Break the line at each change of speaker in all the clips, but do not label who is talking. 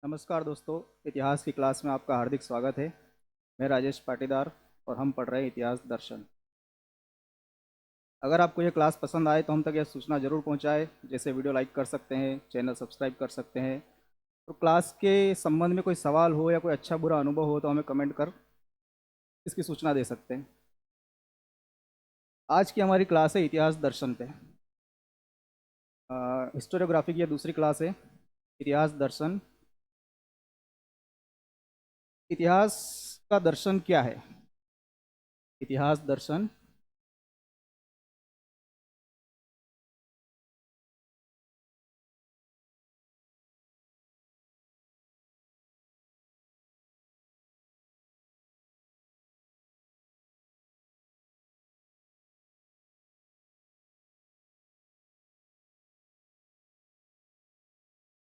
नमस्कार दोस्तों। इतिहास की क्लास में आपका हार्दिक स्वागत है। मैं राजेश पाटीदार और हम पढ़ रहे हैं इतिहास दर्शन। अगर आपको यह क्लास पसंद आए तो हम तक यह सूचना जरूर पहुंचाए, जैसे वीडियो लाइक कर सकते हैं, चैनल सब्सक्राइब कर सकते हैं। तो क्लास के संबंध में कोई सवाल हो या कोई अच्छा बुरा अनुभव हो तो हमें कमेंट कर इसकी सूचना दे सकते हैं। आज की हमारी क्लास है इतिहास दर्शन पे। हिस्टोरियोग्राफी की यह दूसरी क्लास है। इतिहास दर्शन। इतिहास का दर्शन क्या है? इतिहास दर्शन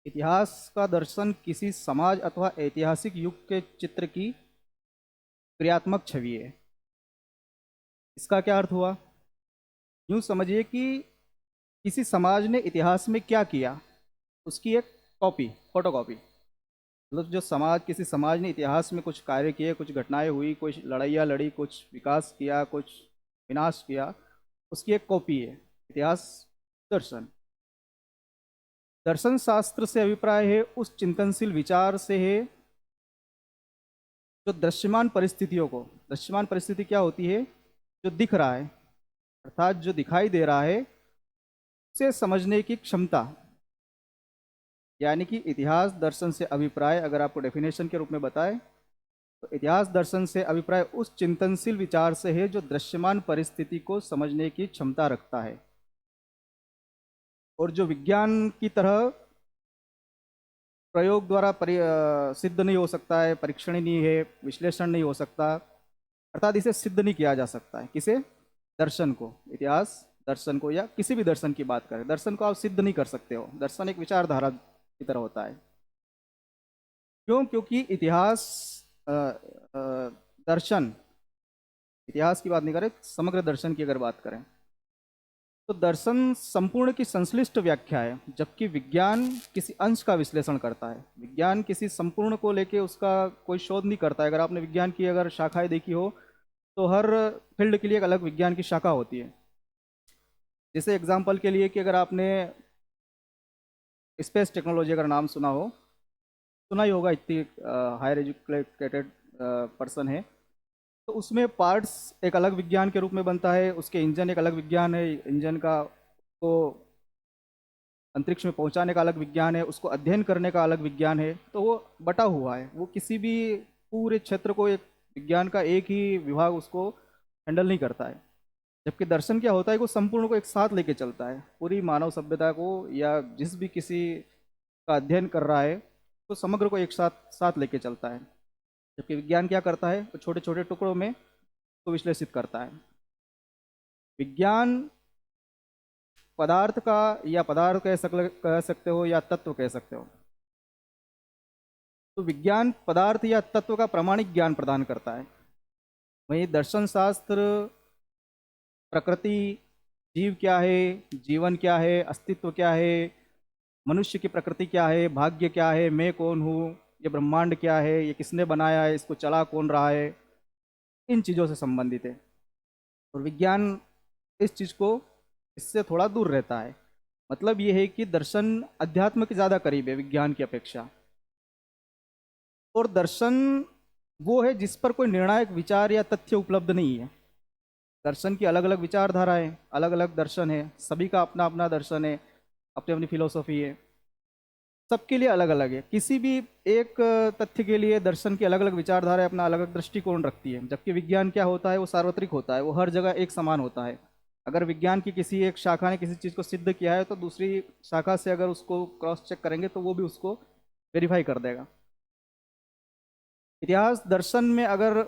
इतिहास का दर्शन किसी समाज अथवा ऐतिहासिक युग के चित्र की क्रियात्मक छवि है। इसका क्या अर्थ हुआ? यूं समझिए कि किसी समाज ने इतिहास में क्या किया, उसकी एक कॉपी, फोटोकॉपी। मतलब जो समाज, किसी समाज ने इतिहास में कुछ कार्य किए, कुछ घटनाएं हुई, कुछ लड़ाइयाँ लड़ी, कुछ विकास किया, कुछ विनाश किया, उसकी एक कॉपी है इतिहास दर्शन। दर्शन शास्त्र से अभिप्राय है उस चिंतनशील विचार से है जो दृश्यमान परिस्थितियों को, दृश्यमान परिस्थिति क्या होती है? जो दिख रहा है, अर्थात जो दिखाई दे रहा है, उसे समझने की क्षमता। यानी कि इतिहास दर्शन से अभिप्राय अगर आपको डेफिनेशन के रूप में बताएं तो इतिहास दर्शन से अभिप्राय उस चिंतनशील विचार से है जो दृश्यमान परिस्थिति को समझने की क्षमता रखता है और जो विज्ञान की तरह प्रयोग द्वारा सिद्ध नहीं हो सकता है, परीक्षण नहीं है, विश्लेषण नहीं हो सकता। अर्थात इसे सिद्ध नहीं किया जा सकता है। किसे? दर्शन को, इतिहास दर्शन को, या किसी भी दर्शन की बात करें, दर्शन को आप सिद्ध नहीं कर सकते हो। दर्शन एक विचारधारा की तरह होता है। क्यों? क्योंकि इतिहास दर्शन, इतिहास की बात नहीं करें, समग्र दर्शन की अगर बात करें तो दर्शन संपूर्ण की संश्लिष्ट व्याख्या है, जबकि विज्ञान किसी अंश का विश्लेषण करता है। विज्ञान किसी संपूर्ण को लेके उसका कोई शोध नहीं करता है। अगर आपने विज्ञान की अगर शाखाएं देखी हो तो हर फील्ड के लिए एक अलग विज्ञान की शाखा होती है। जैसे एग्जाम्पल के लिए कि अगर आपने स्पेस टेक्नोलॉजी अगर नाम सुना हो, सुना ही होगा, इतनी हायर एजुकेटेड पर्सन है, तो उसमें पार्ट्स एक अलग विज्ञान के रूप में बनता है। उसके इंजन एक अलग विज्ञान है, इंजन का को अंतरिक्ष में पहुंचाने का अलग विज्ञान है, उसको अध्ययन करने का अलग विज्ञान है। तो वो बटा हुआ है, वो किसी भी पूरे क्षेत्र को एक विज्ञान का एक ही विभाग उसको हैंडल नहीं करता है। जबकि दर्शन क्या होता है, वो संपूर्ण को एक साथ लेके चलता है, पूरी मानव सभ्यता को या जिस भी किसी का अध्ययन कर रहा है तो समग्र को एक साथ साथ लेके चलता है। जबकि विज्ञान क्या करता है, वो छोटे छोटे टुकड़ों में को विश्लेषित करता है। विज्ञान पदार्थ का, या पदार्थ कह सकते हो या तत्व कह सकते हो, तो विज्ञान पदार्थ या तत्व का प्रामाणिक ज्ञान प्रदान करता है। वहीं दर्शन शास्त्र प्रकृति, जीव क्या है, जीवन क्या है, अस्तित्व क्या है, मनुष्य की प्रकृति क्या है, भाग्य क्या है, मैं कौन हूँ, ये ब्रह्मांड क्या है, ये किसने बनाया है, इसको चला कौन रहा है, इन चीज़ों से संबंधित है। और विज्ञान इस चीज़ को, इससे थोड़ा दूर रहता है। मतलब ये है कि दर्शन अध्यात्म के ज़्यादा करीब है विज्ञान की अपेक्षा। और दर्शन वो है जिस पर कोई निर्णायक विचार या तथ्य उपलब्ध नहीं है। दर्शन की अलग अलग विचारधाराएं, अलग अलग दर्शन है, सभी का अपना अपना दर्शन है, अपनी अपनी फिलोसॉफी है, सबके लिए अलग अलग है। किसी भी एक तथ्य के लिए दर्शन की अलग अलग विचारधारा अपना अलग अलग दृष्टिकोण रखती है। जबकि विज्ञान क्या होता है, वो सार्वत्रिक होता है, वो हर जगह एक समान होता है। अगर विज्ञान की किसी एक शाखा ने किसी चीज़ को सिद्ध किया है तो दूसरी शाखा से अगर उसको क्रॉस चेक करेंगे तो वो भी उसको वेरीफाई कर देगा। इतिहास दर्शन में अगर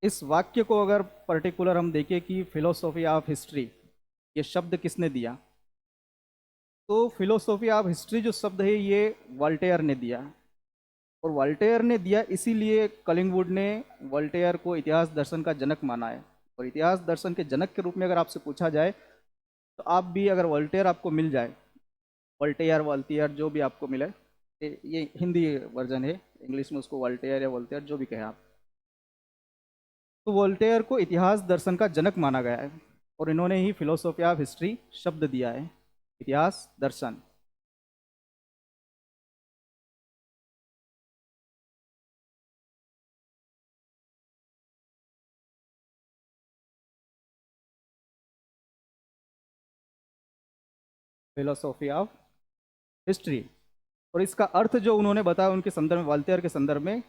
इस वाक्य को अगर पर्टिकुलर हम देखें कि फिलोसॉफी ऑफ हिस्ट्री, ये शब्द किसने दिया, तो फिलोसॉफी ऑफ हिस्ट्री जो शब्द है ये वॉल्टेयर ने दिया। और वॉल्टेयर ने दिया इसीलिए कलिंगवुड ने वॉल्टेयर को इतिहास दर्शन का जनक माना है। और इतिहास दर्शन के जनक के रूप में अगर आपसे पूछा जाए तो आप भी, अगर वॉल्टेयर आपको मिल जाए, वॉल्टेयर वॉल्टियर जो भी आपको मिले, ये हिंदी वर्जन है, इंग्लिश में उसको वोल्टेयर या वोल्टेयर जो भी कहें आप। तो वोल्टेयर को इतिहास दर्शन का जनक माना गया है, और इन्होंने ही फिलोसोफी ऑफ हिस्ट्री शब्द दिया है, इतिहास दर्शन। Philosophy of history. और इसका अर्थ जो उन्होंने बताया उनके संदर्भ में, वॉल्टेयर के संदर्भ में,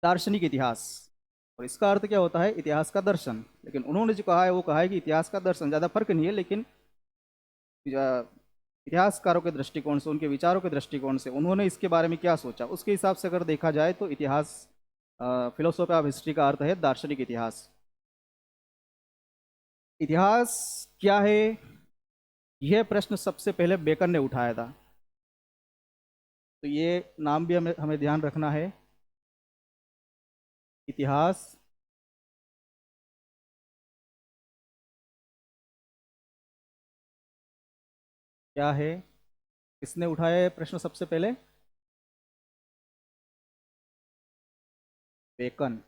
दार्शनिक इतिहास। और इसका अर्थ क्या होता है? इतिहास का दर्शन। लेकिन उन्होंने जो कहा है वो कहा है कि इतिहास का दर्शन, ज़्यादा फर्क नहीं है, लेकिन इतिहासकारों के दृष्टिकोण से, उनके विचारों के दृष्टिकोण से उन्होंने इसके बारे में क्या सोचा, उसके हिसाब से अगर देखा जाए तो इतिहास, फिलोसॉफी ऑफ हिस्ट्री का अर्थ है दार्शनिक इतिहास। इतिहास क्या है, यह प्रश्न सबसे पहले बेकन ने उठाया था। तो ये नाम भी हमें हमें ध्यान रखना है। इतिहास क्या है, किसने उठाया है प्रश्न सबसे पहले? बेकन।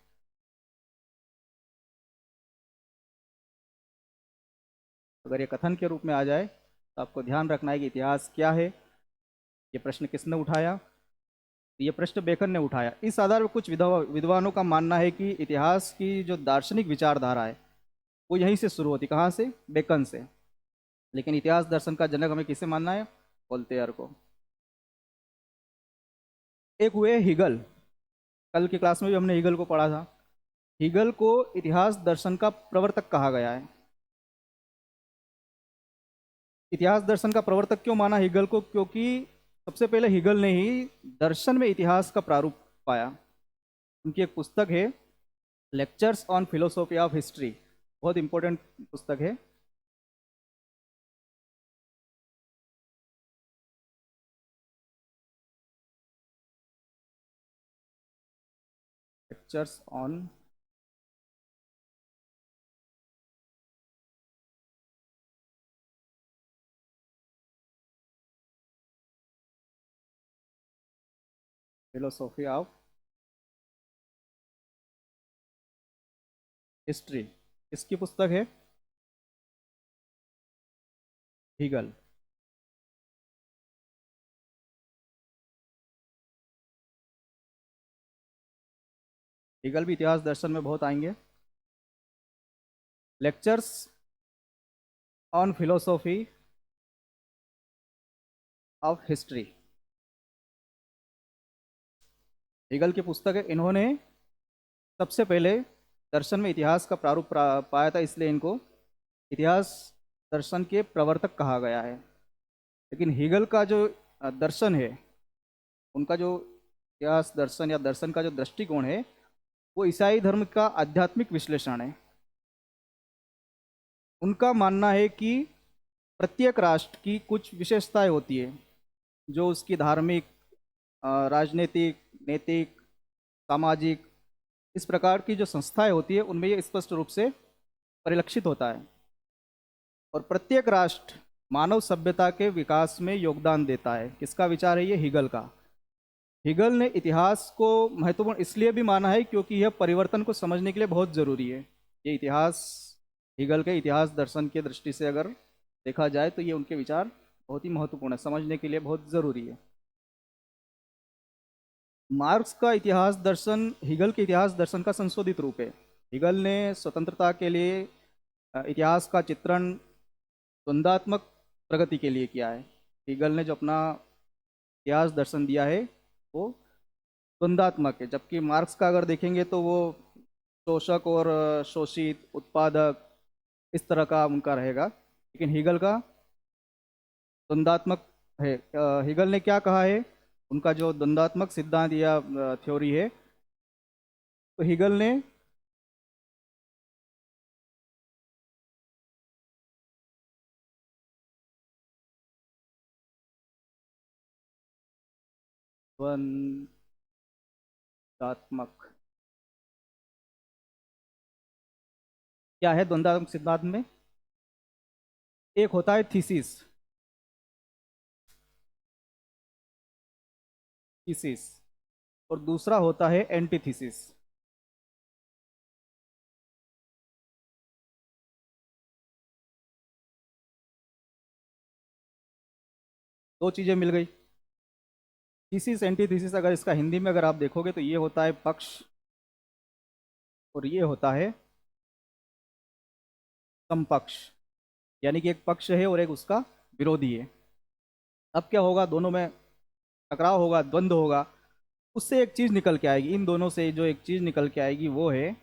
अगर ये कथन के रूप में आ जाए तो आपको ध्यान रखना है कि इतिहास क्या है, ये प्रश्न किसने उठाया? ये प्रश्न बेकन ने उठाया। इस आधार पर कुछ विद्वानों का मानना है कि इतिहास की जो दार्शनिक विचारधारा है वो यहीं से शुरू होती। कहाँ से? बेकन से। लेकिन इतिहास दर्शन का जनक हमें किसे मानना है? वोल्टेयर को। एक हुए हिगल। कल की क्लास में भी हमने हिगल को पढ़ा था। हिगल को इतिहास दर्शन का प्रवर्तक कहा गया है। इतिहास दर्शन का प्रवर्तक क्यों माना हिगल को? क्योंकि सबसे पहले हिगल ने ही दर्शन में इतिहास का प्रारूप पाया। उनकी एक पुस्तक है, lectures on philosophy of history, बहुत इंपॉर्टेंट पुस्तक है। Lectures on philosophy of history किसकी पुस्तक है? हीगल। हीगल भी इतिहास दर्शन में बहुत आएंगे। Lectures on philosophy of history Hegel की पुस्तक है। इन्होंने सबसे पहले दर्शन में इतिहास का प्रारूप पाया था, इसलिए इनको इतिहास दर्शन के प्रवर्तक कहा गया है। लेकिन हीगल का जो दर्शन है, उनका जो इतिहास दर्शन या दर्शन का जो दृष्टिकोण है, वो ईसाई धर्म का आध्यात्मिक विश्लेषण है। उनका मानना है कि प्रत्येक राष्ट्र की कुछ विशेषताएं होती है जो उसकी धार्मिक, राजनीतिक, नैतिक, सामाजिक, इस प्रकार की जो संस्थाएं होती है उनमें ये स्पष्ट रूप से परिलक्षित होता है। और प्रत्येक राष्ट्र मानव सभ्यता के विकास में योगदान देता है। किसका विचार है ये? हीगल का। हीगल ने इतिहास को महत्वपूर्ण इसलिए भी माना है क्योंकि यह परिवर्तन को समझने के लिए बहुत ज़रूरी है। ये इतिहास, हीगल के इतिहास दर्शन की दृष्टि से अगर देखा जाए तो ये उनके विचार बहुत ही महत्वपूर्ण है, समझने के लिए बहुत ज़रूरी है। मार्क्स का इतिहास दर्शन हीगल के इतिहास दर्शन का संशोधित रूप है। हीगल ने स्वतंत्रता के लिए इतिहास का चित्रण द्वंद्वात्मक प्रगति के लिए किया है। हीगल ने जो अपना इतिहास दर्शन दिया है वो द्वंद्वात्मक है, जबकि मार्क्स का अगर देखेंगे तो वो शोषक और शोषित, उत्पादक, इस तरह का उनका रहेगा। लेकिन हीगल का द्वंद्वात्मक है। हीगल ने क्या कहा है? उनका जो द्वंद्वात्मक सिद्धांत या थ्योरी है, तो हीगल ने द्वंद्वात्मक, क्या है द्वंद्वात्मक सिद्धांत में? एक होता है थीसिस, थीसिस, और दूसरा होता है एंटीथीसिस। दो चीजें मिल गई, थीसिस एंटीथीसिस। अगर इसका हिंदी में अगर आप देखोगे तो ये होता है पक्ष और ये होता है समपक्ष, यानी कि एक पक्ष है और एक उसका विरोधी है। अब क्या होगा, दोनों में टकराव होगा, द्वंद्व होगा, उससे एक चीज निकल के आएगी। इन दोनों से जो एक चीज निकल के आएगी वो है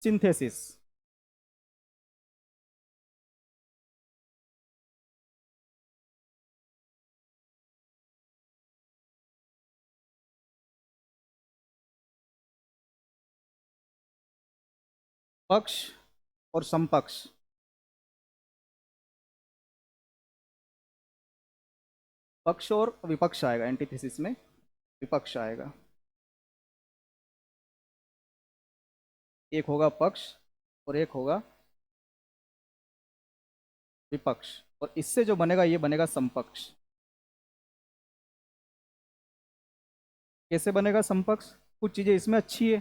सिंथेसिस। पक्ष और समपक्ष, पक्ष और विपक्ष आएगा, एंटीथेसिस में विपक्ष आएगा। एक होगा पक्ष और एक होगा विपक्ष, और इससे जो बनेगा ये बनेगा समपक्ष। कैसे बनेगा समपक्ष? कुछ चीजें इसमें अच्छी है,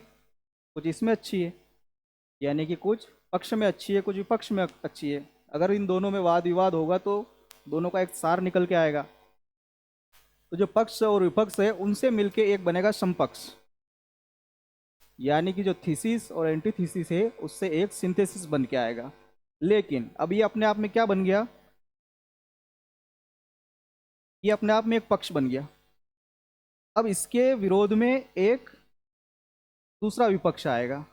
कुछ इसमें अच्छी है, यानी कि कुछ पक्ष में अच्छी है, कुछ विपक्ष में अच्छी है। अगर इन दोनों में वाद विवाद होगा तो दोनों का एक सार निकल के आएगा। तो जो पक्ष और विपक्ष है उनसे मिलके एक बनेगा समपक्ष, यानी कि जो थीसिस और एंटीथीसिस है उससे एक सिंथेसिस बन के आएगा। लेकिन अब ये अपने आप में क्या बन गया, ये अपने आप में एक पक्ष बन गया। अब इसके विरोध में एक दूसरा विपक्ष आएगा।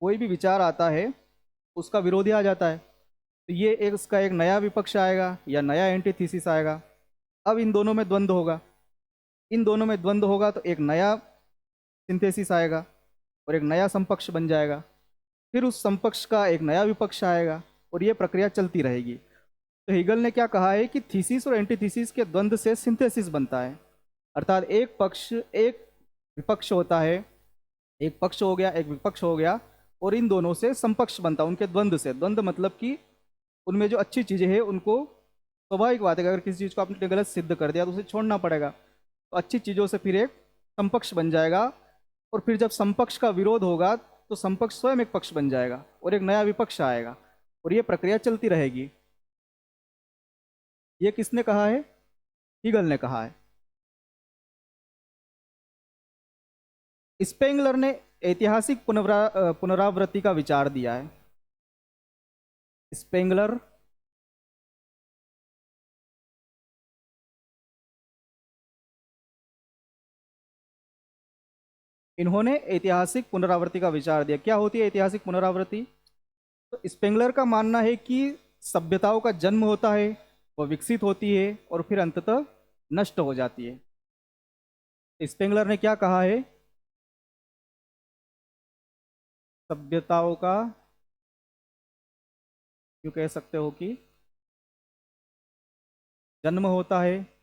कोई भी विचार आता है उसका विरोधी आ जाता है, तो ये एक इसका एक नया विपक्ष आएगा या नया एंटीथीसिस आएगा। अब इन दोनों में द्वंद्व होगा, इन दोनों में द्वंद्व होगा तो एक नया सिंथेसिस आएगा और एक नया समपक्ष बन जाएगा। फिर उस समपक्ष का एक नया विपक्ष आएगा और ये प्रक्रिया चलती रहेगी। तो हिगल ने क्या कहा है कि थीसिस और एंटीथीसिस के द्वंद्व से सिंथेसिस बनता है, अर्थात एक पक्ष एक विपक्ष होता है, एक पक्ष हो गया एक विपक्ष हो गया, और इन दोनों से समपक्ष बनता है उनके द्वंद्व से। द्वंद्व मतलब कि उनमें जो अच्छी चीजें हैं उनको, स्वाभाविक बात है कि अगर किसी चीज को आपने गलत सिद्ध कर दिया तो उसे छोड़ना पड़ेगा, तो अच्छी चीजों से फिर एक समपक्ष बन जाएगा। और फिर जब समपक्ष का विरोध होगा तो समपक्ष स्वयं एक पक्ष बन जाएगा और एक नया विपक्ष आएगा, और ये प्रक्रिया चलती रहेगी। ये किसने कहा है? हीगल ने कहा है। स्पेंगलर ने ऐतिहासिक पुनरावृत्ति का विचार दिया है। स्पेंगलर इन्होंने ऐतिहासिक पुनरावृत्ति का विचार दिया। क्या होती है ऐतिहासिक पुनरावृत्ति? तो स्पेंगलर का मानना है कि सभ्यताओं का जन्म होता है, वह विकसित होती है और फिर अंततः नष्ट हो जाती है। स्पेंगलर ने क्या कहा है? सभ्यताओं का, क्यों कह सकते हो कि जन्म होता है,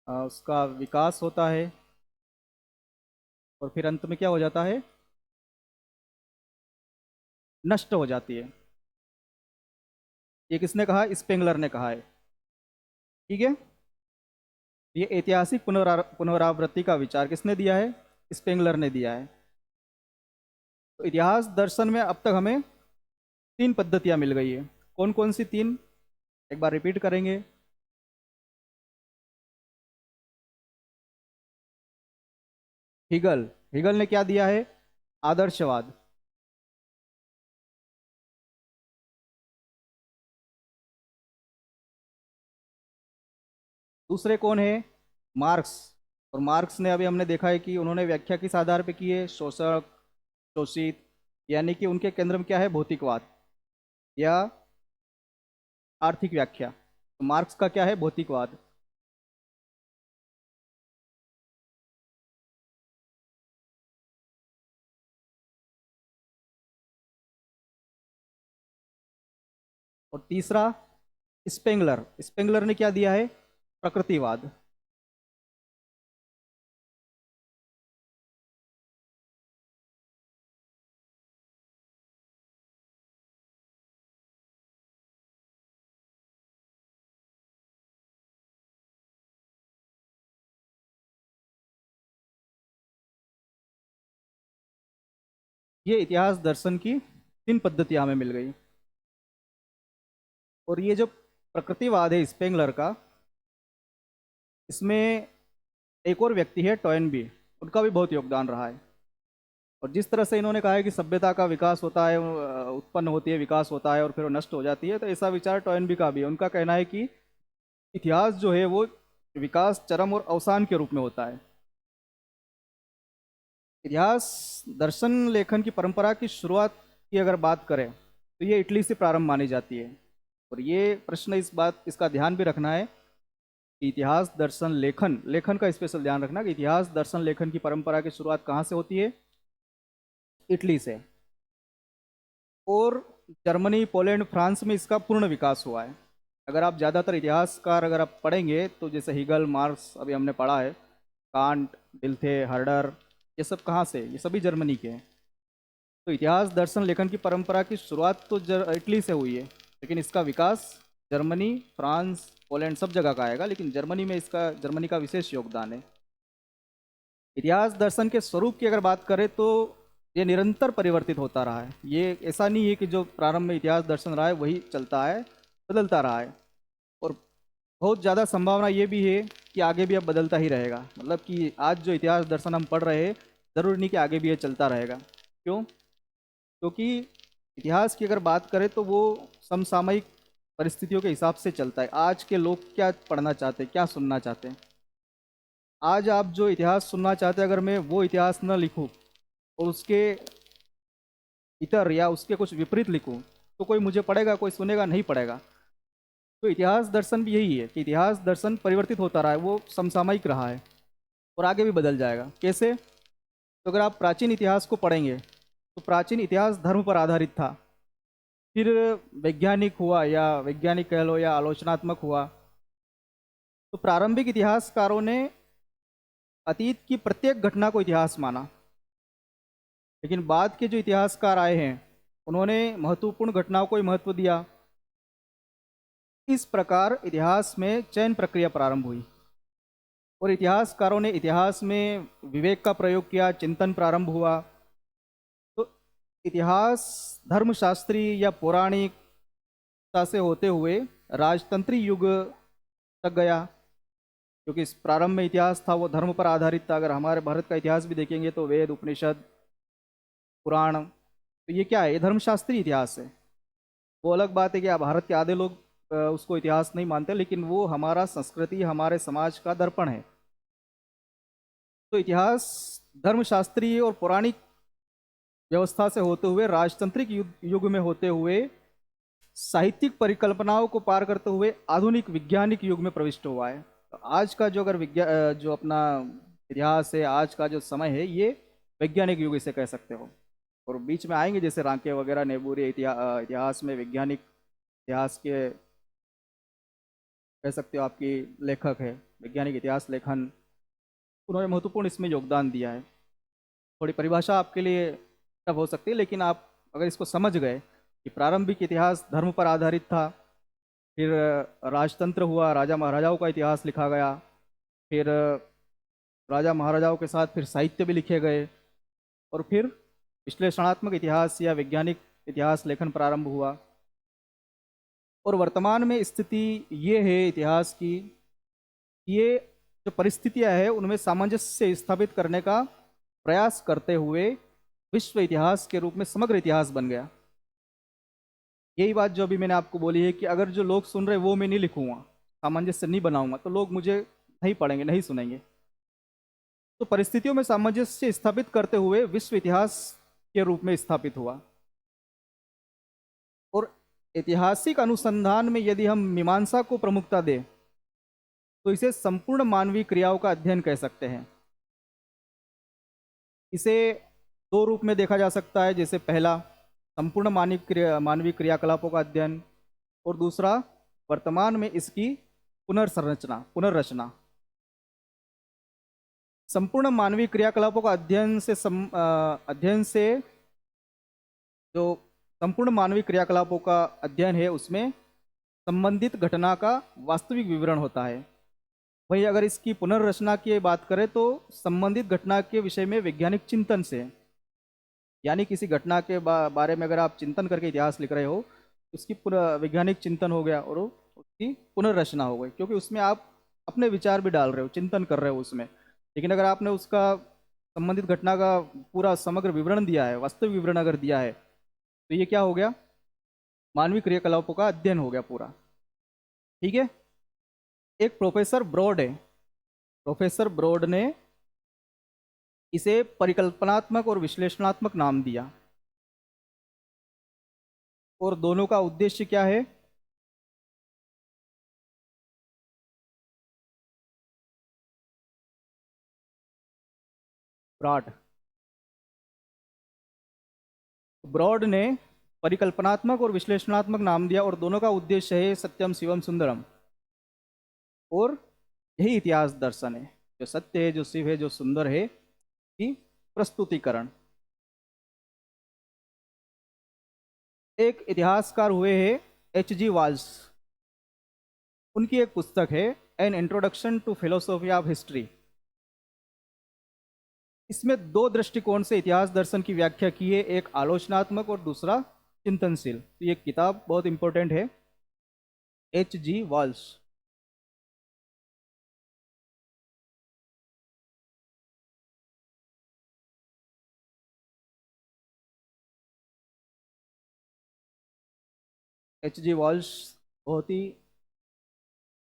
उसका विकास होता है और फिर अंत में क्या हो जाता है? नष्ट हो जाती है। ये किसने कहा? स्पेंगलर ने कहा है। ठीक है, ये ऐतिहासिक पुनरावृत्ति का विचार किसने दिया है? स्पेंगलर ने दिया है। तो इतिहास दर्शन में अब तक हमें तीन पद्धतियां मिल गई है। कौन कौन सी तीन? एक बार रिपीट करेंगे। हिगल, हिगल ने क्या दिया है? आदर्शवाद। दूसरे कौन है? मार्क्स। और मार्क्स ने, अभी हमने देखा है कि उन्होंने व्याख्या किस आधार पे की है? शोषक, शोषित, यानी कि उनके केंद्र में क्या है? भौतिकवाद या आर्थिक व्याख्या। तो मार्क्स का क्या है? भौतिकवाद। और तीसरा स्पेंगलर, स्पेंगलर ने क्या दिया है? प्रकृतिवाद। ये इतिहास दर्शन की 3 पद्धतियाँ हमें मिल गई। और ये जो प्रकृतिवाद है स्पेंगलर का, इसमें एक और व्यक्ति है टॉयनबी, उनका भी बहुत योगदान रहा है। और जिस तरह से इन्होंने कहा है कि सभ्यता का विकास होता है, उत्पन्न होती है, विकास होता है और फिर वो नष्ट हो जाती है, तो ऐसा विचार टॉयनबी का भी है। उनका कहना है कि इतिहास जो है वो विकास, चरम और अवसान के रूप में होता है। इतिहास दर्शन लेखन की परंपरा की शुरुआत की अगर बात करें तो ये इटली से प्रारंभ मानी जाती है। और ये प्रश्न, इसका ध्यान भी रखना है कि इतिहास दर्शन लेखन लेखन का स्पेशल ध्यान रखना कि इतिहास दर्शन लेखन की परंपरा की शुरुआत कहाँ से होती है? इटली से। और जर्मनी, पोलैंड, फ्रांस में इसका पूर्ण विकास हुआ है। अगर आप ज़्यादातर इतिहासकार अगर आप पढ़ेंगे तो जैसे हीगल, मार्क्स अभी हमने पढ़ा है, कांट, डिल्थे, हर्डर, ये सब कहाँ से? ये सभी जर्मनी के हैं। तो इतिहास दर्शन लेखन की परंपरा की शुरुआत तो इटली से हुई है, लेकिन इसका विकास जर्मनी, फ्रांस, पोलैंड सब जगह का आएगा, लेकिन जर्मनी का विशेष योगदान है। इतिहास दर्शन के स्वरूप की अगर बात करें तो ये निरंतर परिवर्तित होता रहा है। ये ऐसा नहीं है कि जो प्रारंभ में इतिहास दर्शन रहा है वही चलता है, बदलता रहा है। और बहुत ज़्यादा संभावना ये भी है कि आगे भी अब बदलता ही रहेगा। मतलब कि आज जो इतिहास दर्शन हम पढ़ रहे हैं, ज़रूरी नहीं कि आगे भी ये चलता रहेगा। क्यों? क्योंकि इतिहास की अगर बात करें तो वो समसामयिक परिस्थितियों के हिसाब से चलता है। आज के लोग क्या पढ़ना चाहते हैं, क्या सुनना चाहते हैं। आज आप जो इतिहास सुनना चाहते हैं, अगर मैं वो इतिहास न लिखूं और उसके इतर या उसके कुछ विपरीत लिखूं, तो कोई मुझे पढ़ेगा, कोई सुनेगा नहीं पढ़ेगा। तो इतिहास दर्शन भी यही है कि इतिहास दर्शन परिवर्तित होता रहा है, वो समसामयिक रहा है और आगे भी बदल जाएगा। कैसे? तो अगर आप प्राचीन इतिहास को पढ़ेंगे तो प्राचीन इतिहास धर्म पर आधारित था। फिर वैज्ञानिक हुआ, या वैज्ञानिक कह लो या आलोचनात्मक हुआ। तो प्रारंभिक इतिहासकारों ने अतीत की प्रत्येक घटना को इतिहास माना, लेकिन बाद के जो इतिहासकार आए हैं उन्होंने महत्वपूर्ण घटनाओं को ही महत्व दिया। इस प्रकार इतिहास में चयन प्रक्रिया प्रारंभ हुई और इतिहासकारों ने इतिहास में विवेक का प्रयोग किया, चिंतन प्रारंभ हुआ। तो इतिहास धर्मशास्त्री या पौराणिकता से होते हुए राजतंत्री युग तक गया, क्योंकि इस प्रारंभ में इतिहास था वो धर्म पर आधारित था। अगर हमारे भारत का इतिहास भी देखेंगे तो वेद, उपनिषद, पुराण, तो ये क्या है? ये धर्मशास्त्री इतिहास है। वो अलग बात है कि आप भारत के आधे लोग उसको इतिहास नहीं मानते, लेकिन वो हमारा संस्कृति, हमारे समाज का दर्पण है। तो इतिहास धर्मशास्त्री और पौराणिक व्यवस्था से होते हुए राजतांत्रिक युग में होते हुए साहित्यिक परिकल्पनाओं को पार करते हुए आधुनिक वैज्ञानिक युग में प्रविष्ट हुआ है। तो आज का जो अगर जो अपना इतिहास है, आज का जो समय है, ये वैज्ञानिक युग इसे कह सकते हो। और बीच में आएंगे जैसे रांके वगैरह, नेबूरी इतिहास में वैज्ञानिक इतिहास के कह सकते हो आपकी लेखक है, वैज्ञानिक इतिहास लेखन, उन्होंने महत्वपूर्ण इसमें योगदान दिया है। थोड़ी परिभाषा आपके लिए टफ हो सकती है, लेकिन आप अगर इसको समझ गए कि प्रारंभिक इतिहास धर्म पर आधारित था, फिर राजतंत्र हुआ, राजा महाराजाओं का इतिहास लिखा गया, फिर राजा महाराजाओं के साथ फिर साहित्य भी लिखे गए, और फिर विश्लेषणात्मक इतिहास या वैज्ञानिक इतिहास लेखन प्रारंभ हुआ। और वर्तमान में स्थिति ये है इतिहास की, ये जो परिस्थितियां हैं उनमें सामंजस्य स्थापित करने का प्रयास करते हुए विश्व इतिहास के रूप में समग्र इतिहास बन गया। यही बात जो अभी मैंने आपको बोली है कि अगर जो लोग सुन रहे वो मैं नहीं लिखूंगा, सामंजस्य नहीं बनाऊंगा, तो लोग मुझे नहीं पढ़ेंगे, नहीं सुनेंगे। तो परिस्थितियों में सामंजस्य स्थापित करते हुए विश्व इतिहास के रूप में स्थापित हुआ। और ऐतिहासिक अनुसंधान में यदि हम मीमांसा को प्रमुखता दें तो इसे संपूर्ण मानवीय क्रियाओं का अध्ययन कह सकते हैं। इसे दो रूप में देखा जा सकता है, जैसे पहला संपूर्ण मानवीय क्रियाकलापों का अध्ययन, और दूसरा वर्तमान में इसकी पुनर्रचना। संपूर्ण मानवीय क्रियाकलापों का अध्ययन से जो संपूर्ण मानवीय क्रियाकलापों का अध्ययन है उसमें संबंधित घटना का वास्तविक विवरण होता है। वहीं अगर इसकी पुनर्रचना की बात करें तो संबंधित घटना के विषय में वैज्ञानिक चिंतन से यानी किसी घटना के बारे में अगर आप चिंतन करके इतिहास लिख रहे हो, उसकी वैज्ञानिक चिंतन हो गया और उसकी पुनर्रचना हो गई, क्योंकि उसमें आप अपने विचार भी डाल रहे हो, चिंतन कर रहे हो उसमें। लेकिन अगर आपने उसका संबंधित घटना का पूरा समग्र विवरण दिया है, वास्तविक विवरण अगर दिया है, तो ये क्या हो गया, मानवीय क्रियाकलापों का अध्ययन हो गया पूरा। ठीक है। एक प्रोफेसर ब्रॉड है, प्रोफेसर ब्रॉड ने इसे परिकल्पनात्मक और विश्लेषणात्मक नाम दिया, और दोनों का उद्देश्य क्या है? ब्रॉड ब्रॉड ने परिकल्पनात्मक और विश्लेषणात्मक नाम दिया, और दोनों का उद्देश्य है सत्यम शिवम सुंदरम, और यही इतिहास दर्शन है, जो सत्य है, जो शिव है, जो सुंदर है, की प्रस्तुतिकरण। एक इतिहासकार हुए हैं H.G. वाल्स, उनकी एक पुस्तक है an introduction to philosophy of history. इसमें दो दृष्टिकोण से इतिहास दर्शन की व्याख्या की है, एक आलोचनात्मक और दूसरा चिंतनशील। तो ये किताब बहुत इंपॉर्टेंट है, H.G. वाल्स। H.G. वाल्स बहुत ही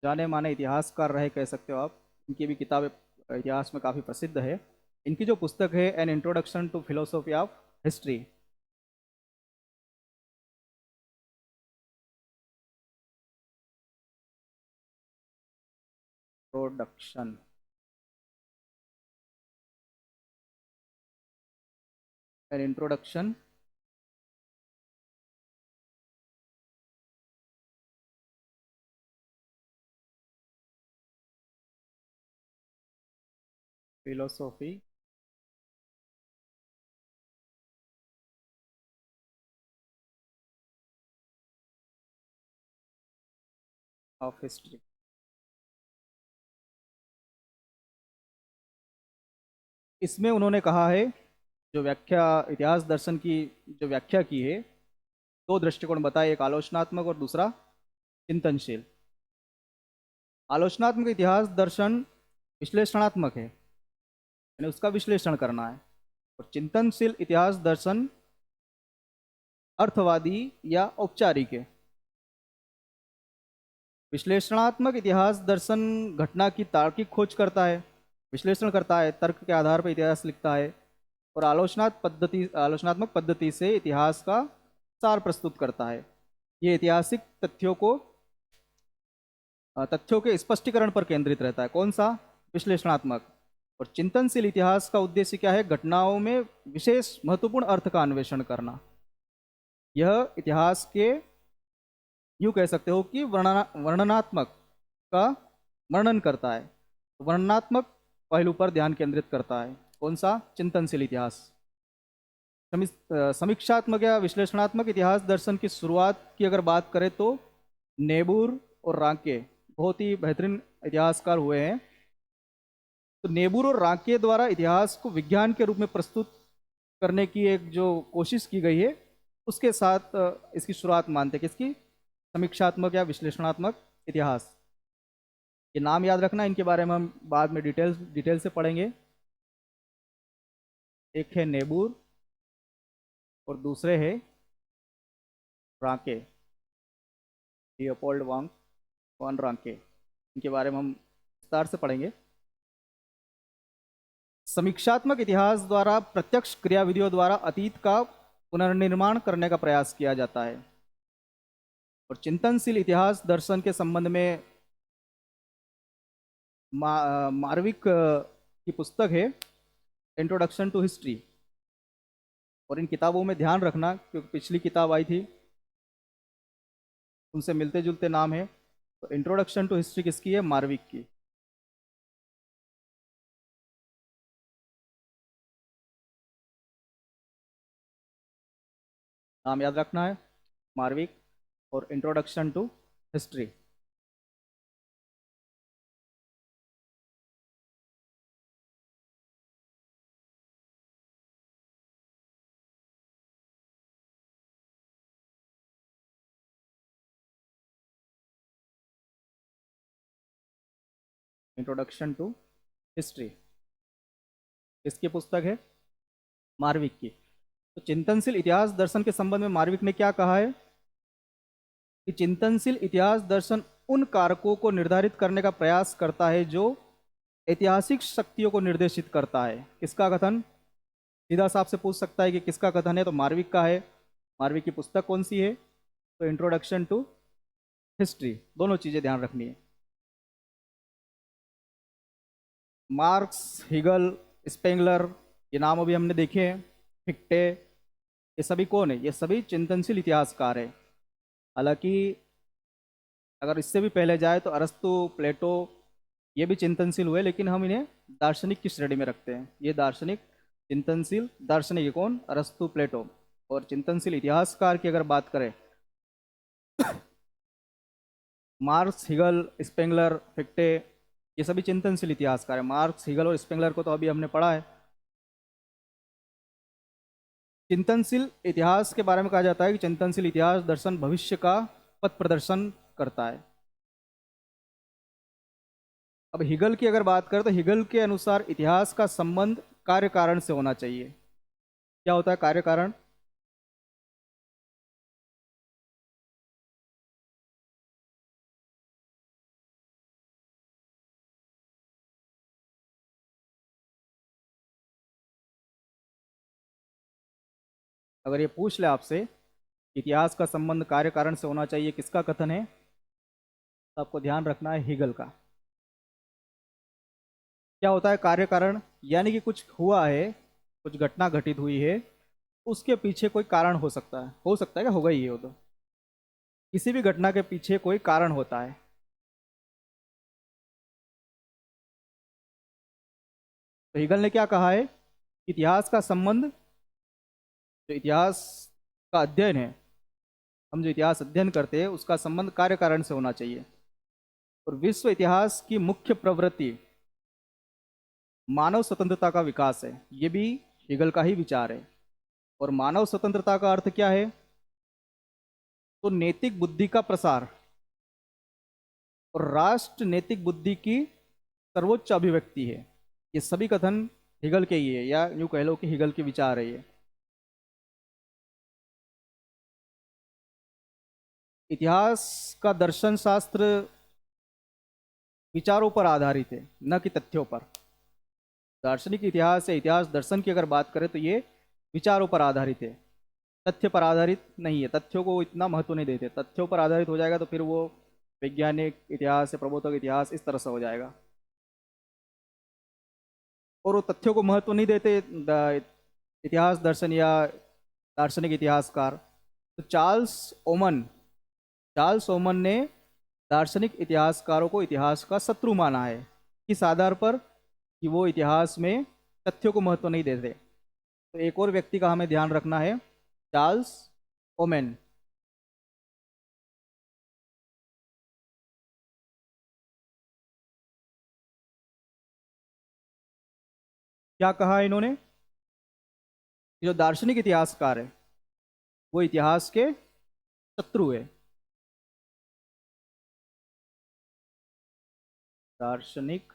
जाने माने इतिहासकार रहे, कह सकते हो आप। इनकी भी किताब इतिहास में काफ़ी प्रसिद्ध है। इनकी जो पुस्तक है an introduction to philosophy of history. Production, an introduction philosophy of history. इसमें उन्होंने कहा है, जो व्याख्या इतिहास दर्शन की जो व्याख्या की है, दो दृष्टिकोण बताए, एक आलोचनात्मक और दूसरा चिंतनशील। आलोचनात्मक इतिहास दर्शन विश्लेषणात्मक है, यानी उसका विश्लेषण करना है, और चिंतनशील इतिहास दर्शन अर्थवादी या औपचारिक है। विश्लेषणात्मक इतिहास दर्शन घटना की तार्किक खोज करता है, विश्लेषण करता है, तर्क के आधार पर इतिहास लिखता है, और आलोचनात्मक पद्धति से इतिहास का सार प्रस्तुत करता है। ये ऐतिहासिक तथ्यों के स्पष्टीकरण पर केंद्रित रहता है। कौन सा? विश्लेषणात्मक। और चिंतनशील इतिहास का उद्देश्य क्या है? घटनाओं में विशेष महत्वपूर्ण अर्थ का अन्वेषण करना। यह इतिहास के, यूं कह सकते हो कि वर्णनात्मक का वर्णन करता है, वर्णनात्मक पहलू पर ध्यान केंद्रित करता है। कौन सा? चिंतनशील इतिहास। समीक्षात्मक या विश्लेषणात्मक इतिहास दर्शन की शुरुआत की अगर बात करें, तो नेबूर और रांके बहुत ही बेहतरीन इतिहासकार हुए हैं। तो नेबूर और रांके द्वारा इतिहास को विज्ञान के रूप में प्रस्तुत करने की एक जो कोशिश की गई है, उसके साथ इसकी शुरुआत मानते हैं। किसकी? समीक्षात्मक या विश्लेषणात्मक इतिहास। ये नाम याद रखना, इनके बारे में हम बाद में डिटेल से पढ़ेंगे। एक है नेबूर और दूसरे है रांके, लियोपोल्ड वॉन रांके। इनके बारे में हम विस्तार से पढ़ेंगे। समीक्षात्मक इतिहास द्वारा प्रत्यक्ष क्रियाविधियों द्वारा अतीत का पुनर्निर्माण करने का प्रयास किया जाता है। और चिंतनशील इतिहास दर्शन के संबंध में मार्विक की पुस्तक है इंट्रोडक्शन टू हिस्ट्री। और इन किताबों में ध्यान रखना, क्योंकि पिछली किताब आई थी उनसे मिलते जुलते नाम है। तो इंट्रोडक्शन टू हिस्ट्री किसकी है? मार्विक की। नाम याद रखना है, मार्विक और introduction to history. Introduction to history. किसकी पुस्तक है? मार्विक की। तो चिंतनशील इतिहास दर्शन के संबंध में मार्विक ने क्या कहा है कि चिंतनशील इतिहास दर्शन उन कारकों को निर्धारित करने का प्रयास करता है जो ऐतिहासिक शक्तियों को निर्देशित करता है। किसका कथन? सीधा सा आपसे पूछ सकता है कि किसका कथन है, तो मार्विक का है। मार्विक की पुस्तक कौन सी है? तो इंट्रोडक्शन टू हिस्ट्री। दोनों चीजें ध्यान रखनी है। मार्क्स, हिगल, स्पेंगलर, ये नाम अभी हमने देखे हैं। फिक्टे, ये सभी कौन है? ये सभी चिंतनशील इतिहासकार है। हालांकि अगर इससे भी पहले जाए तो अरस्तु, प्लेटो, ये भी चिंतनशील हुए, लेकिन हम इन्हें दार्शनिक की श्रेणी में रखते हैं। ये दार्शनिक, चिंतनशील दार्शनिक है कौन? अरस्तु, प्लेटो। और चिंतनशील इतिहासकार की अगर बात करें, मार्क्स, हिगल, स्पेंगलर, फिक्टे, ये सभी चिंतनशील इतिहासकार है। मार्क्स, हिगल और स्पेंगलर को तो अभी हमने पढ़ा है। चिंतनशील इतिहास के बारे में कहा जाता है कि चिंतनशील इतिहास दर्शन भविष्य का पथ प्रदर्शन करता है। अब हिगल की अगर बात करें तो हिगल के अनुसार इतिहास का संबंध कार्य कारण से होना चाहिए। क्या होता है कार्य कारण? अगर ये पूछ ले आपसे इतिहास का संबंध कार्य कारण से होना चाहिए, किसका कथन है? तो आपको ध्यान रखना है हिगल का। क्या होता है कार्य कारण? यानी कि कुछ हुआ है, कुछ घटना घटित हुई है, उसके पीछे कोई कारण हो सकता है। हो सकता है क्या? होगा ही है वो तो। किसी भी घटना के पीछे कोई कारण होता है। तो हिगल ने क्या कहा है? इतिहास का संबंध, जो इतिहास का अध्ययन है, हम जो इतिहास अध्ययन करते हैं उसका संबंध कार्य कारण से होना चाहिए। और विश्व इतिहास की मुख्य प्रवृत्ति मानव स्वतंत्रता का विकास है। ये भी हिगल का ही विचार है। और मानव स्वतंत्रता का अर्थ क्या है? तो नैतिक बुद्धि का प्रसार और राष्ट्र नैतिक बुद्धि की सर्वोच्च अभिव्यक्ति है। ये सभी कथन हिगल के ही है, या यूं कह लो कि हिगल के विचार है ये। इतिहास का दर्शन शास्त्र विचारों पर आधारित है, न कि तथ्यों पर। दार्शनिक इतिहास या इतिहास दर्शन की अगर बात करें तो ये विचारों पर आधारित है, तथ्य पर आधारित नहीं है। तथ्यों को इतना महत्व नहीं देते। तथ्यों पर आधारित हो जाएगा तो फिर वो वैज्ञानिक इतिहास या प्रबोधक इतिहास इस तरह से हो जाएगा। और वो तथ्यों को महत्व नहीं देते इतिहास दर्शन या दार्शनिक इतिहासकार। तो चार्ल्स ओमन ने दार्शनिक इतिहासकारों को इतिहास का शत्रु माना है। किस आधार पर? कि वो इतिहास में तथ्यों को महत्व नहीं देते। तो एक और व्यक्ति का हमें ध्यान रखना है, चार्ल्स ओमेन। क्या कहा इन्होंने? कि जो दार्शनिक इतिहासकार है वो इतिहास के शत्रु है। दार्शनिक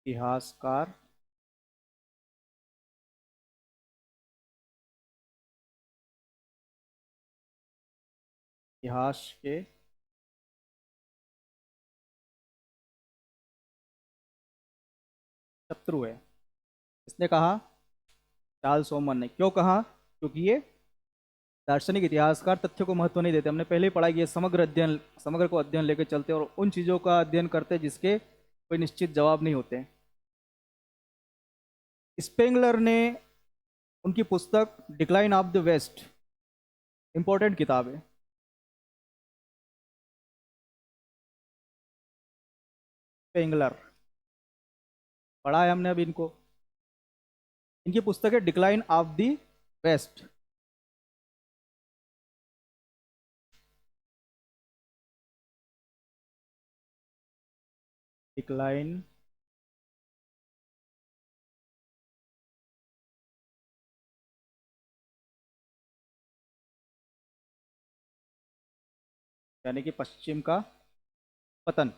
इतिहासकार इतिहास के शत्रु है। इसने कहा, चार्ल्स ओमन ने। क्यों कहा? क्योंकि ये दार्शनिक इतिहासकार तथ्यों को महत्व नहीं देते। हमने पहले ही पढ़ा कि ये समग्र अध्ययन, समग्र को अध्ययन लेकर चलते और उन चीज़ों का अध्ययन करते जिसके कोई निश्चित जवाब नहीं होते। स्पेंगलर ने उनकी पुस्तक decline of the West, important किताब है। स्पेंगलर पढ़ा है हमने अभी इनको। इनकी पुस्तक है decline of the West. Decline यानी कि पश्चिम का पतन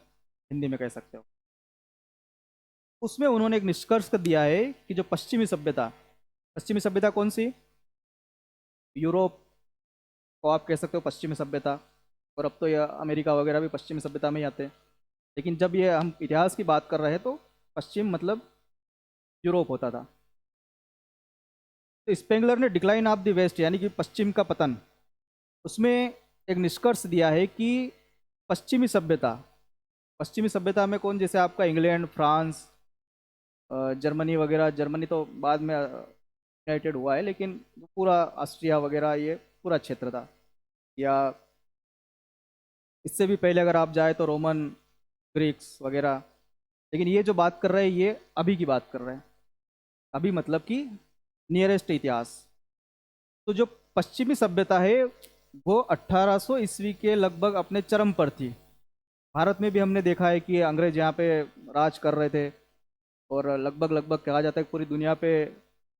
हिंदी में कह सकते हो। उसमें उन्होंने एक निष्कर्ष दिया है कि जो पश्चिमी सभ्यता कौन सी? यूरोप को आप कह सकते हो पश्चिमी सभ्यता, और अब तो यह अमेरिका वगैरह भी पश्चिमी सभ्यता में ही आते हैं। लेकिन जब ये हम इतिहास की बात कर रहे हैं तो पश्चिम मतलब यूरोप होता था। तो स्पेंगलर ने डिक्लाइन ऑफ द वेस्ट यानी कि पश्चिम का पतन, उसमें एक निष्कर्ष दिया है कि पश्चिमी सभ्यता पश्चिमी सभ्यता में कौन, जैसे आपका इंग्लैंड, फ्रांस, जर्मनी वगैरह, जर्मनी तो बाद में यूनाइटेड हुआ है, लेकिन पूरा ऑस्ट्रिया वगैरह ये पूरा क्षेत्र था। या इससे भी पहले अगर आप जाए तो रोमन, ग्रीक्स वगैरह। लेकिन ये जो बात कर रहे हैं ये अभी की बात कर रहे हैं, अभी मतलब कि नियरेस्ट इतिहास। तो जो पश्चिमी सभ्यता है वो 1800 ईस्वी के लगभग अपने चरम पर थी। भारत में भी हमने देखा है कि अंग्रेज यहाँ पे राज कर रहे थे, और लगभग लगभग कहा जाता है कि पूरी दुनिया पे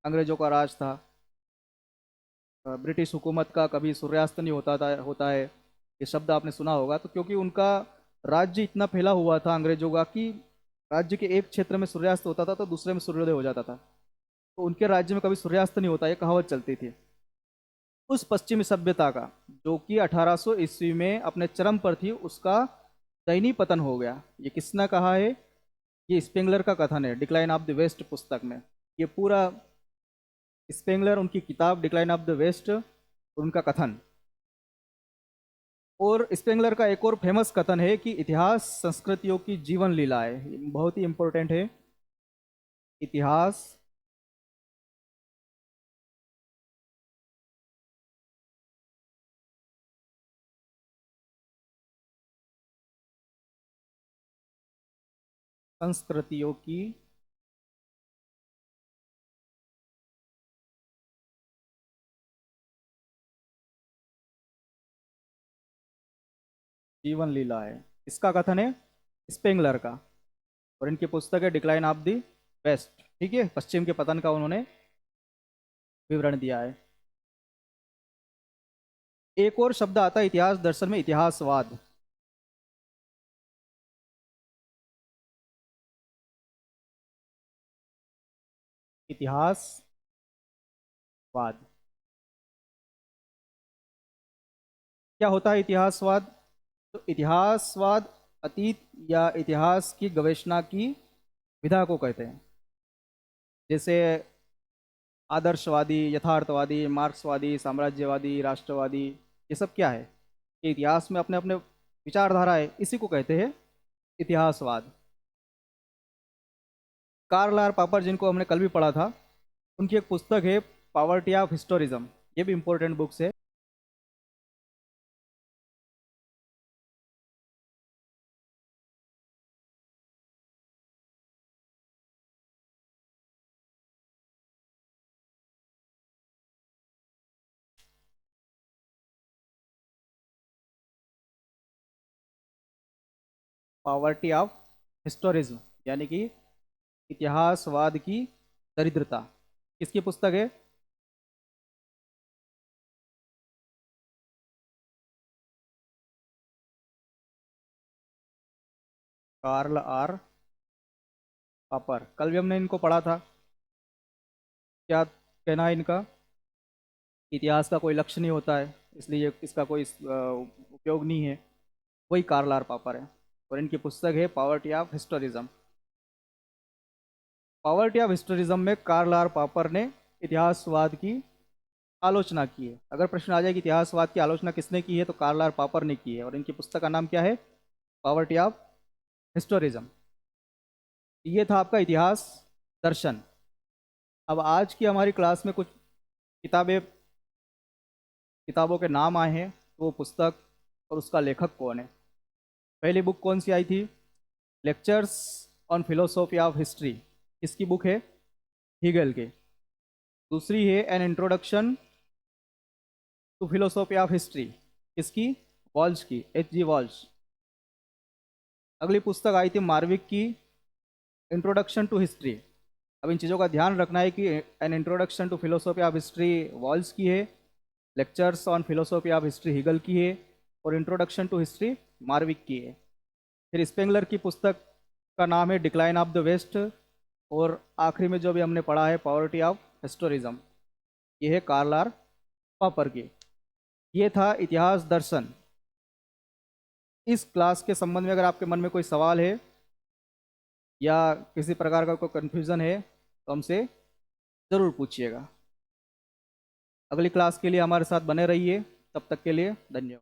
अंग्रेजों का राज था। ब्रिटिश हुकूमत का कभी सूर्यास्त नहीं होता है, ये शब्द आपने सुना होगा। तो क्योंकि उनका राज्य इतना फैला हुआ था अंग्रेजों का कि राज्य के एक क्षेत्र में सूर्यास्त होता था तो दूसरे में सूर्योदय हो जाता था। तो उनके राज्य में कभी सूर्यास्त नहीं होता, ये कहावत चलती थी। उस पश्चिमी सभ्यता का जो कि 1800 ईस्वी में अपने चरम पर थी, उसका दयनीय पतन हो गया। ये किसने कहा है? ये स्पेंगलर का कथन है डिक्लाइन ऑफ द वेस्ट पुस्तक में। ये पूरा स्पेंगलर, उनकी किताब डिक्लाइन ऑफ द वेस्ट, उनका कथन। और स्पेंगलर का एक और फेमस कथन है कि इतिहास संस्कृतियों की जीवन लीला है। ये बहुत ही इंपॉर्टेंट है। इतिहास संस्कृतियों की जीवन लीला है, इसका कथन है स्पेंगलर का। और इनकी पुस्तक है डिक्लाइन ऑफ द वेस्ट। ठीक है, पश्चिम के पतन का उन्होंने विवरण दिया है। एक और शब्द आता है इतिहास दर्शन में, इतिहासवाद। इतिहासवाद, क्या होता है इतिहासवाद? तो इतिहासवाद अतीत या इतिहास की गवेषणा की विधा को कहते हैं। जैसे आदर्शवादी, यथार्थवादी, मार्क्सवादी, साम्राज्यवादी, राष्ट्रवादी, ये सब क्या है? ये इतिहास में अपने अपने विचारधारा है, इसी को कहते हैं इतिहासवाद। कार्ल आर पापर, जिनको हमने कल भी पढ़ा था, उनकी एक पुस्तक है पॉवर्टी ऑफ हिस्टोरिज्म। ये भी इंपॉर्टेंट बुक्स है। पॉवर्टी ऑफ हिस्टोरिज्म यानी कि इतिहासवाद की दरिद्रता, किसकी पुस्तक है? कार्ल आर पापर। कल भी हमने इनको पढ़ा था। क्या कहना है इनका? इतिहास का कोई लक्ष्य नहीं होता है, इसलिए इसका कोई उपयोग नहीं है। वही कार्ल आर पापर है। और इनकी पुस्तक है पॉवर्टी ऑफ हिस्टोरिज्म। पॉवर्टी ऑफ हिस्टोरिज्म में कार्ल आर पापर ने इतिहासवाद की आलोचना की है। अगर प्रश्न आ जाए कि इतिहासवाद की आलोचना किसने की है, तो कार्ल आर पापर ने की है। और इनकी पुस्तक का नाम क्या है? Poverty of historicism. ये था आपका इतिहास दर्शन। अब आज की हमारी क्लास में कुछ किताबें, किताबों के नाम आए हैं, तो वो पुस्तक और उसका लेखक कौन है। पहली बुक कौन सी आई थी? Lectures on philosophy of history. किसकी बुक है? हीगल के। दूसरी है an introduction to philosophy of history. किसकी? वॉल्श की, एच जी वॉल्श। अगली पुस्तक आई थी मार्विक की, इंट्रोडक्शन टू हिस्ट्री। अब इन चीज़ों का ध्यान रखना है कि an introduction to philosophy of history Walsh की है, lectures on philosophy of history Hegel की है, और इंट्रोडक्शन टू हिस्ट्री मार्विक की है। फिर स्पेंगलर की पुस्तक का नाम है डिक्लाइन ऑफ द वेस्ट, और आखिरी में जो भी हमने पढ़ा है पॉवर्टी ऑफ हिस्टोरिज्म, ये है कार्ल आर पॉपर की। ये था इतिहास दर्शन। इस क्लास के संबंध में अगर आपके मन में कोई सवाल है या किसी प्रकार का कोई कन्फ्यूज़न है तो हमसे ज़रूर पूछिएगा। अगली क्लास के लिए हमारे साथ बने रहिए। तब तक के लिए धन्यवाद।